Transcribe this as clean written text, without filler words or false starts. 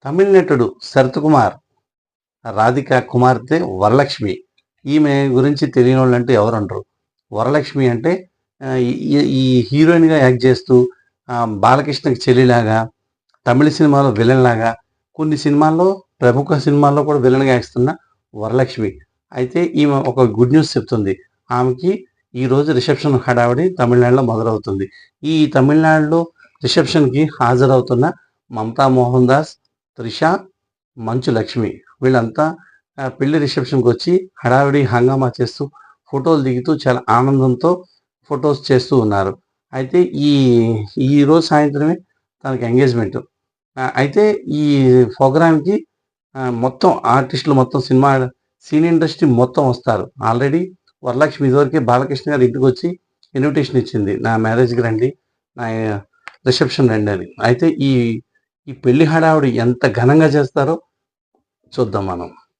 తమిళ నటుడు శరత్కుమార్ రాధిక కుమార్తె వరలక్ష్మి. ఈమె గురించి తెలియని వాళ్ళు అంటే ఎవరు ఉండరు. వరలక్ష్మి అంటే ఈ హీరోయిన్గా యాక్ట్ చేస్తూ బాలకృష్ణకి చెల్లిలాగా, తమిళ సినిమాలో విలన్ లాగా, కొన్ని సినిమాల్లో ప్రముఖ సినిమాల్లో కూడా విలన్గా వేస్తున్న వరలక్ష్మి. అయితే ఈమె ఒక గుడ్ న్యూస్ చెప్తుంది. ఆమెకి ఈరోజు రిసెప్షన్ హడావిడి తమిళనాడులో మొదలవుతుంది. ఈ తమిళనాడులో రిసెప్షన్కి హాజరవుతున్న మమతా మోహన్ దాస్, త్రిష, మంచు లక్ష్మి వీళ్ళంతా పెళ్లి రిసెప్షన్కి వచ్చి హడావిడి హంగామా చేస్తూ ఫోటోలు దిగుతూ చాలా ఆనందంతో ఫొటోస్ చేస్తూ ఉన్నారు. అయితే ఈరోజు సాయంత్రమే తనకి ఎంగేజ్మెంట్. అయితే ఈ ప్రోగ్రామ్కి మొత్తం ఆర్టిస్టులు మొత్తం సినీ ఇండస్ట్రీ మొత్తం వస్తారు. ఆల్రెడీ వరలక్ష్మి ఇదివరకే బాలకృష్ణ గారి ఇంటికి వచ్చి ఇన్విటేషన్ ఇచ్చింది, నా మ్యారేజ్కి రండి, నా రిసెప్షన్ రండి అని. అయితే ఈ పెళ్లి హడావుడి ఎంత ఘనంగా చేస్తారో చూద్దాం మనం.